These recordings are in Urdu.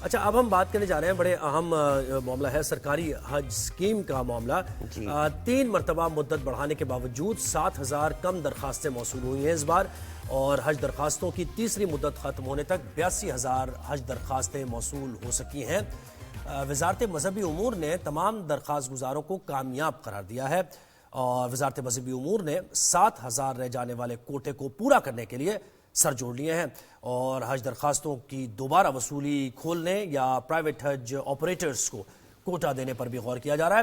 اچھا، اب ہم بات کرنے جا رہے ہیں، بڑے اہم معاملہ ہے سرکاری حج سکیم کا معاملہ۔ 3 مرتبہ مدت بڑھانے کے باوجود 7,000 کم درخواستیں موصول ہوئی ہیں اس بار، اور حج درخواستوں کی تیسری مدت ختم ہونے تک 82,000 حج درخواستیں موصول ہو سکی ہیں۔ وزارت مذہبی امور نے تمام درخواست گزاروں کو کامیاب قرار دیا ہے، اور وزارت مذہبی امور نے 7,000 رہ جانے والے کوٹے کو پورا کرنے کے لیے سر جوڑ لیے ہیں، اور حج درخواستوں کی دوبارہ وصولی کھولنے یا پرائیویٹ حج آپریٹرز کو کوٹا دینے پر بھی غور کیا جا رہا ہے۔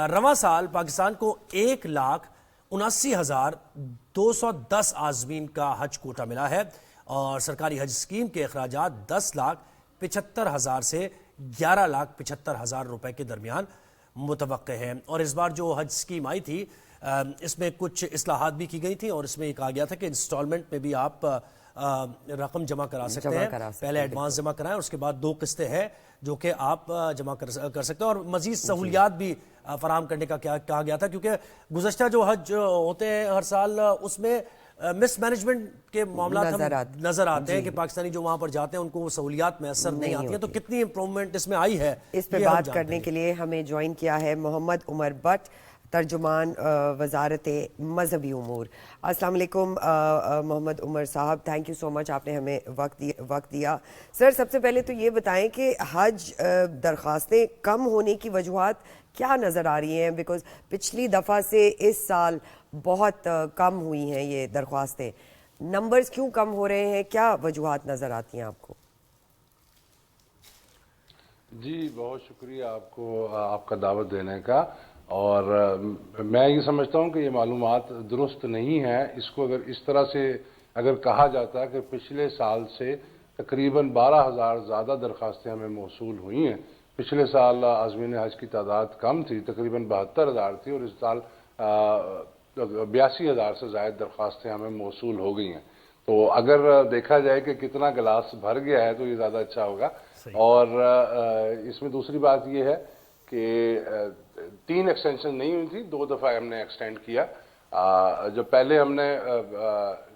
رواں سال پاکستان کو 1,79,210 عازمین کا حج کوٹا ملا ہے، اور سرکاری حج سکیم کے اخراجات 10,75,000 سے 11,75,000 روپے کے درمیان متوقع ہیں۔ اور اس بار جو حج سکیم آئی تھی اس میں کچھ اصلاحات بھی کی گئی تھیں، اور اس میں یہ کہا گیا تھا کہ انسٹالمنٹ میں بھی آپ رقم جمع کرا سکتے ہیں، پہلے ایڈوانس جمع کرائیں، اس کے بعد 2 قسطیں ہیں جو کہ آپ جمع کر سکتے ہیں، اور مزید سہولیات بھی فراہم کرنے کا کہا گیا تھا، کیونکہ گزشتہ جو حج ہوتے ہیں ہر سال اس میں مس مینجمنٹ کے معاملات نظر آتے ہیں کہ پاکستانی جو وہاں پر جاتے ہیں ان کو وہ سہولیات میسر نہیں آتی ہیں، تو کتنی امپرومنٹ اس میں آئی ہے اس پہ بات کرنے کے لیے ہمیں جوائن کیا ہے محمد عمر بٹ، ترجمان وزارت مذہبی امور۔ السلام علیکم محمد عمر صاحب، تھینک یو سو مچ، آپ نے ہمیں وقت دیا۔ سر، سب سے پہلے تو یہ بتائیں کہ حج درخواستیں کم ہونے کی وجوہات کیا نظر آ رہی ہیں؟ بیکاز پچھلی دفعہ سے اس سال بہت کم ہوئی ہیں یہ درخواستیں، نمبرز کیوں کم ہو رہے ہیں؟ کیا وجوہات نظر آتی ہیں آپ کو؟ جی بہت شکریہ آپ کو، آپ کا دعوت دینے کا، اور میں یہ سمجھتا ہوں کہ یہ معلومات درست نہیں ہے۔ اس کو اگر اس طرح سے اگر کہا جاتا کہ پچھلے سال سے تقریباً 12,000 زیادہ درخواستیں ہمیں موصول ہوئی ہیں، پچھلے سال عازمین حج کی تعداد کم تھی، تقریباً 72,000 تھی، اور اس سال 82,000 سے زائد درخواستیں ہمیں موصول ہو گئی ہیں۔ تو اگر دیکھا جائے کہ کتنا گلاس بھر گیا ہے تو یہ زیادہ اچھا ہوگا۔ اور اس میں دوسری بات یہ ہے کہ 3 ایکسٹینشن نہیں ہوئی تھی، 2 دفعہ ہم نے ایکسٹینڈ کیا۔ جو پہلے ہم نے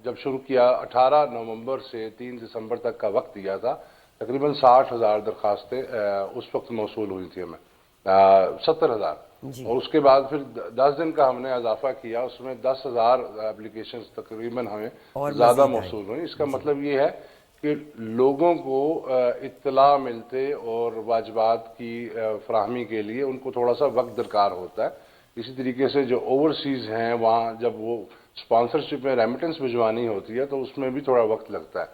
جب شروع کیا 18 نومبر سے 3 دسمبر تک کا وقت دیا تھا، تقریباً 60,000 درخواستیں اس وقت موصول ہوئی تھی ہمیں، 70,000، اور اس کے بعد پھر 10 دن کا ہم نے اضافہ کیا، اس میں 10,000 اپلیکیشنز تقریباً ہمیں زیادہ موصول ہوئی۔ اس کا مطلب یہ ہے کہ لوگوں کو اطلاع ملتے اور واجبات کی فراہمی کے لیے ان کو تھوڑا سا وقت درکار ہوتا ہے۔ اسی طریقے سے جو اوورسیز ہیں وہاں جب وہ اسپانسرشپ میں ریمیٹنس بھجوانی ہوتی ہے تو اس میں بھی تھوڑا وقت لگتا ہے،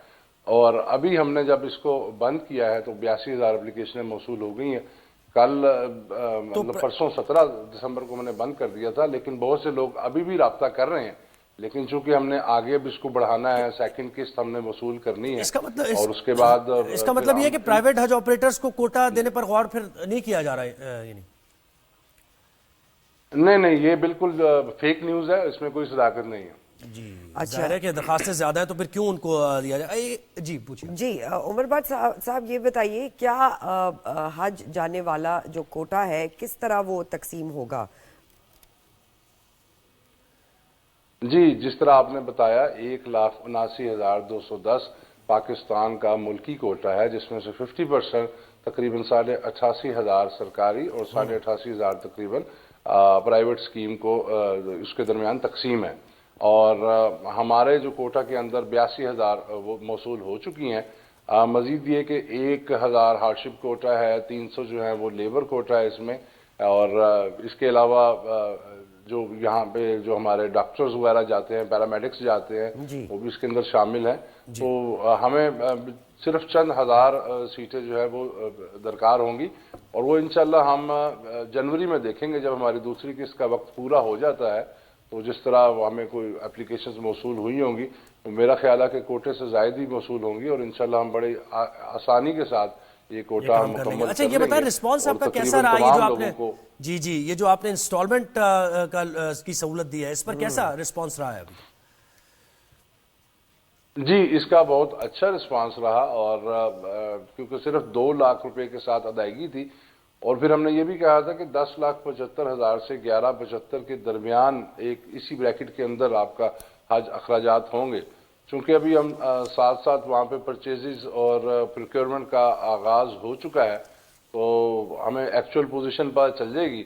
اور ابھی ہم نے جب اس کو بند کیا ہے تو 82,000 اپلیکیشنیں موصول ہو گئی ہیں۔ کل مطلب پرسوں 17 دسمبر کو میں نے بند کر دیا تھا، لیکن بہت سے لوگ ابھی بھی رابطہ کر رہے ہیں، لیکن چونکہ ہم نے آگے بھی اس کو بڑھانا ہے، سیکنڈ قسط ہم نے وصول کرنی ہے، اور اس کے بعد اس کا مطلب یہ ہے کہ پرائیویٹ حج آپریٹرز کو کوٹا دینے پر غور پھر نہیں کیا جا رہا ہے؟ یعنی نہیں، یہ بالکل فیک نیوز ہے، اس میں کوئی صداقت نہیں ہے۔ جی، ظاہر ہے کہ درخواستیں زیادہ ہیں تو پھر کیوں ان کو دیا جائے؟ جی پوچھیں۔ جی عمر بٹ صاحب، یہ بتائیے کیا حج جانے والا جو کوٹا ہے کس طرح وہ تقسیم ہوگا؟ جی، جس طرح آپ نے بتایا 1,79,210 پاکستان کا ملکی کوٹا ہے، جس میں سے 50% تقریباً 88,500 سرکاری اور 88,500 تقریباً پرائیویٹ سکیم کو اس کے درمیان تقسیم ہے، اور ہمارے جو کوٹا کے اندر 82,000 وہ موصول ہو چکی ہیں۔ مزید یہ کہ 1,000 ہارڈشپ کوٹا ہے، 300 جو ہے وہ لیبر کوٹا ہے اس میں، اور اس کے علاوہ جو یہاں پہ جو ہمارے ڈاکٹرز وغیرہ جاتے ہیں، پیرامیڈکس جاتے ہیں، وہ بھی اس کے اندر شامل ہیں۔ تو ہمیں صرف چند ہزار سیٹیں جو ہے وہ درکار ہوں گی، اور وہ انشاءاللہ ہم جنوری میں دیکھیں گے جب ہماری دوسری قسط کا وقت پورا ہو جاتا ہے، تو جس طرح ہمیں کوئی اپلیکیشنز موصول ہوئی ہوں گی، تو میرا خیال ہے کہ کوٹے سے زائد ہی موصول ہوں گی، اور انشاءاللہ ہم بڑے آسانی کے ساتھ یہ کوٹا مکمل اچھا یہ بتائیں رسپانس آپ کا کیسا رہا؟ یہ جو آپ نے یہ جو آپ نے انسٹالمنٹ کی سہولت دی ہے، اس پر کیسا رسپانس رہا ہے ابھی؟ جی، اس کا بہت اچھا رسپانس رہا، اور کیونکہ صرف 2 لاکھ روپے کے ساتھ ادائیگی تھی، اور پھر ہم نے یہ بھی کہا تھا کہ 10,75,000 سے 11,75 کے درمیان ایک اسی بریکٹ کے اندر آپ کا حج اخراجات ہوں گے، چونکہ ابھی ہم ساتھ ساتھ وہاں پہ پرچیزز اور پروکیورمنٹ کا آغاز ہو چکا ہے، تو ہمیں ایکچوئل پوزیشن پتہ چل جائے گی.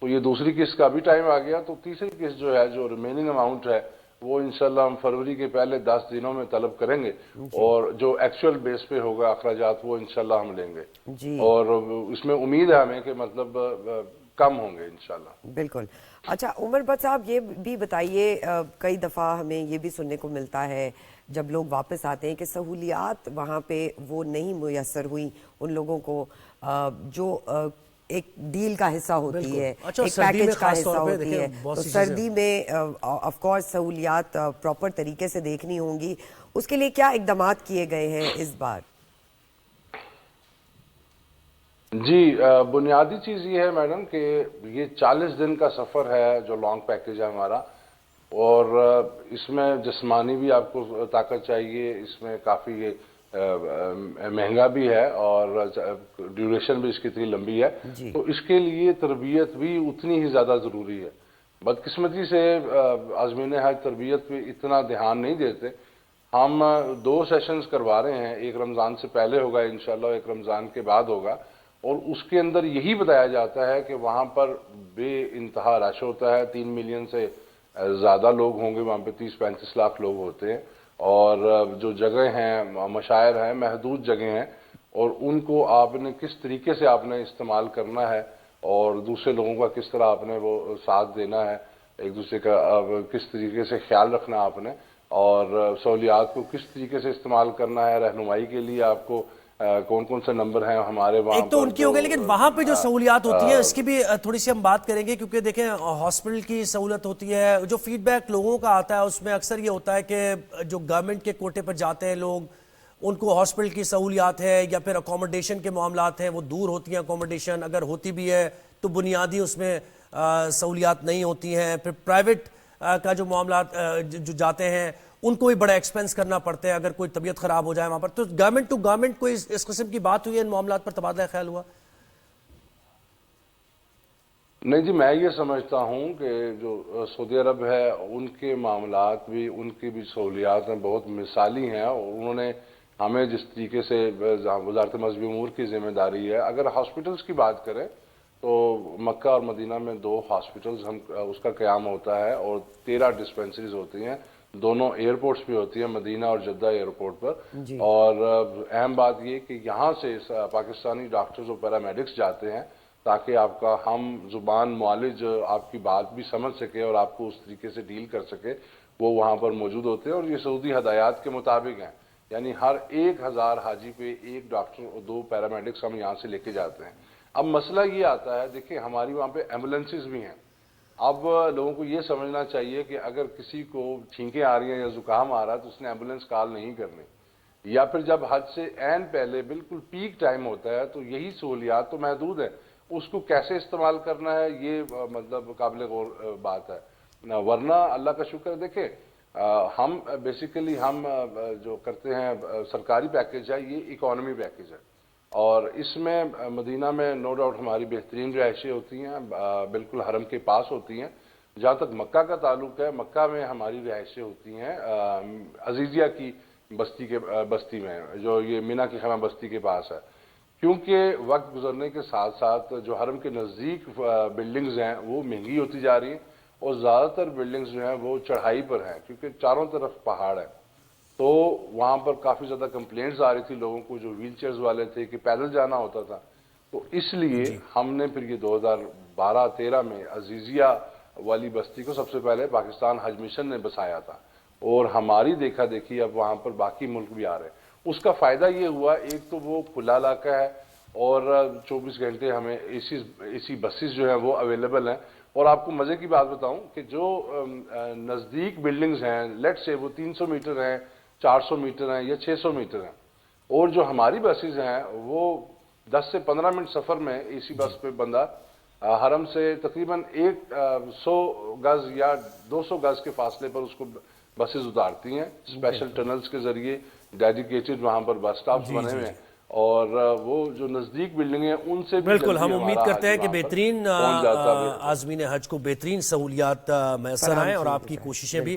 تو یہ دوسری قسط کا بھی ٹائم آ گیا. تو تیسری قسط جو ہے، جو ریمیننگ اماؤنٹ ہے، وہ انشاءاللہ ہم فروری کے پہلے 10 دنوں میں طلب کریں گے، اور جو ایکچوئل بیس پہ ہوگا اخراجات وہ انشاءاللہ ہم لیں گے. جی اور اس میں امید ہے ہمیں کہ مطلب کم ہوں گے انشاءاللہ. بالکل. اچھا عمر بٹ صاحب، یہ بھی بتائیے، کئی دفعہ ہمیں یہ بھی سننے کو ملتا ہے جب لوگ واپس آتے ہیں کہ سہولیات وہاں پہ وہ نہیں میسر ہوئی ان لوگوں کو جو ایک ڈیل کا حصہ ہوتی ہے، ایک پیکیج کا حصہ ہوتی ہے. تو سردی میں آف کورس سہولیات پراپر طریقے سے دیکھنی ہوں گی. اس کے لیے کیا اقدامات کیے گئے ہیں اس بار؟ جی، بنیادی چیز یہ ہے میڈم کہ یہ 40 دن کا سفر ہے جو لانگ پیکیج ہے ہمارا، اور اس میں جسمانی بھی آپ کو طاقت چاہیے، اس میں کافی مہنگا بھی ہے، اور ڈیوریشن بھی اس کی اتنی لمبی ہے. تو اس کے لیے تربیت بھی اتنی ہی زیادہ ضروری ہے. بدقسمتی سے عازمین حج تربیت پہ اتنا دھیان نہیں دیتے. ہم 2 سیشنز کروا رہے ہیں، ایک رمضان سے پہلے ہوگا انشاءاللہ، ایک رمضان کے بعد ہوگا. اور اس کے اندر یہی بتایا جاتا ہے کہ وہاں پر بے انتہا رش ہوتا ہے. 3 ملین سے زیادہ لوگ ہوں گے وہاں پہ، 30-35 لاکھ لوگ ہوتے ہیں. اور جو جگہ ہیں، مشاعر ہیں، محدود جگہ ہیں، اور ان کو آپ نے کس طریقے سے آپ نے استعمال کرنا ہے، اور دوسرے لوگوں کا کس طرح آپ نے وہ ساتھ دینا ہے، ایک دوسرے کا کس طریقے سے خیال رکھنا آپ نے، اور سہولیات کو کس طریقے سے استعمال کرنا ہے. رہنمائی کے لیے آپ کو کون کون سے نمبر ہیں ہمارے وہاں. ایک تو ان کی ہو گئی، لیکن وہاں پہ جو سہولیات ہوتی ہیں اس کی بھی تھوڑی سی ہم بات کریں گے، کیونکہ دیکھیں ہاسپٹل کی سہولت ہوتی ہے. جو فیڈ بیک لوگوں کا آتا ہے اس میں اکثر یہ ہوتا ہے کہ جو گورنمنٹ کے کوٹے پر جاتے ہیں لوگ، ان کو ہاسپٹل کی سہولیات ہے یا پھر اکوموڈیشن کے معاملات ہیں، وہ دور ہوتی ہیں اکوموڈیشن، اگر ہوتی بھی ہے تو بنیادی اس میں سہولیات نہیں ہوتی ہیں. پھر پرائیویٹ کا جو معاملات جو جاتے ہیں ان کو بھی بڑا ایکسپینس کرنا پڑتا ہے اگر کوئی طبیعت خراب ہو جائے وہاں پر. تو گورنمنٹ ٹو گورنمنٹ کوئی اس قسم کی بات ہوئی ہے، ان معاملات پر تبادلہ خیال ہوا؟ نہیں جی، میں یہ سمجھتا ہوں کہ جو سعودی عرب ہے ان کے معاملات بھی، ان کی بھی سہولیات ہیں، بہت مثالی ہیں. اور انہوں نے ہمیں جس طریقے سے وزارت مذہبی امور کی ذمہ داری ہے، اگر ہاسپٹلز کی بات کریں تو مکہ اور مدینہ میں 2 ہاسپٹلز اس کا قیام ہوتا ہے، اور 13 ڈسپینسریز ہوتی ہیں. دونوں ایئرپورٹس پہ ہوتی ہیں، مدینہ اور جدہ ایئرپورٹ پر. اور اہم بات یہ کہ یہاں سے پاکستانی ڈاکٹرز اور پیرامیڈکس جاتے ہیں تاکہ آپ کا ہم زبان معالج آپ کی بات بھی سمجھ سکے اور آپ کو اس طریقے سے ڈیل کر سکے، وہ وہاں پر موجود ہوتے ہیں. اور یہ سعودی ہدایات کے مطابق ہیں، یعنی ہر 1000 حاجی پہ 1 ڈاکٹر اور 2 پیرامیڈکس ہم یہاں سے لے کے جاتے ہیں. اب مسئلہ یہ آتا ہے، دیکھیں ہماری وہاں پہ ایمبولینسز بھی ہیں. اب لوگوں کو یہ سمجھنا چاہیے کہ اگر کسی کو چھینکیں آ رہی ہیں یا زکام آ رہا ہے تو اس نے ایمبولینس کال نہیں کرنی، یا پھر جب حج سے عین پہلے بالکل پیک ٹائم ہوتا ہے تو یہی سہولیات تو محدود ہیں، اس کو کیسے استعمال کرنا ہے یہ مطلب قابل غور بات ہے. ورنہ اللہ کا شکر ہے، دیکھیں ہم بیسیکلی ہم جو کرتے ہیں سرکاری پیکیج ہے، یہ اکانومی پیکیج ہے. اور اس میں مدینہ میں نو ڈاؤٹ ہماری بہترین رہائشیں ہوتی ہیں، بالکل حرم کے پاس ہوتی ہیں. جہاں تک مکہ کا تعلق ہے، مکہ میں ہماری رہائشیں ہوتی ہیں عزیزیہ کی بستی میں، جو یہ مینا کی خیمہ بستی کے پاس ہے. کیونکہ وقت گزرنے کے ساتھ ساتھ جو حرم کے نزدیک بلڈنگز ہیں وہ مہنگی ہوتی جا رہی ہیں، اور زیادہ تر بلڈنگز جو ہیں وہ چڑھائی پر ہیں کیونکہ چاروں طرف پہاڑ ہے. تو وہاں پر کافی زیادہ کمپلینٹس آ رہی تھی لوگوں کو جو ویل چیئرز والے تھے کہ پیدل جانا ہوتا تھا. تو اس لیے ہم نے پھر یہ 2012-13 میں عزیزیہ والی بستی کو سب سے پہلے پاکستان حج مشن نے بسایا تھا، اور ہماری دیکھا دیکھی اب وہاں پر باقی ملک بھی آ رہے ہیں. اس کا فائدہ یہ ہوا، ایک تو وہ کھلا علاقہ ہے اور 24 گھنٹے ہمیں اسی بسز جو ہیں وہ اویلیبل ہیں. اور آپ کو مزے کی بات بتاؤں کہ جو نزدیک بلڈنگز ہیں، لیٹ سے وہ 300 میٹر ہیں، 400 میٹر ہیں یا 600 میٹر ہیں، اور جو ہماری بسز ہیں وہ 10 سے 15 منٹ سفر میں اسی بس پہ بندہ حرم سے تقریباً 100 گز یا 200 گز کے فاصلے پر اس کو بسز اتارتی ہیں، اسپیشل ٹنلز کے ذریعے ڈیڈیکیٹڈ وہاں پر بس سٹاپس بنے ہوئے ہیں. اور وہ جو نزدیک بلڈنگ ہیں ان سے بھی بالکل ہم امید کرتے ہیں کہ بہترین عازمین حج کو بہترین سہولیات میسر آئیں اور آپ کی کوششیں بھی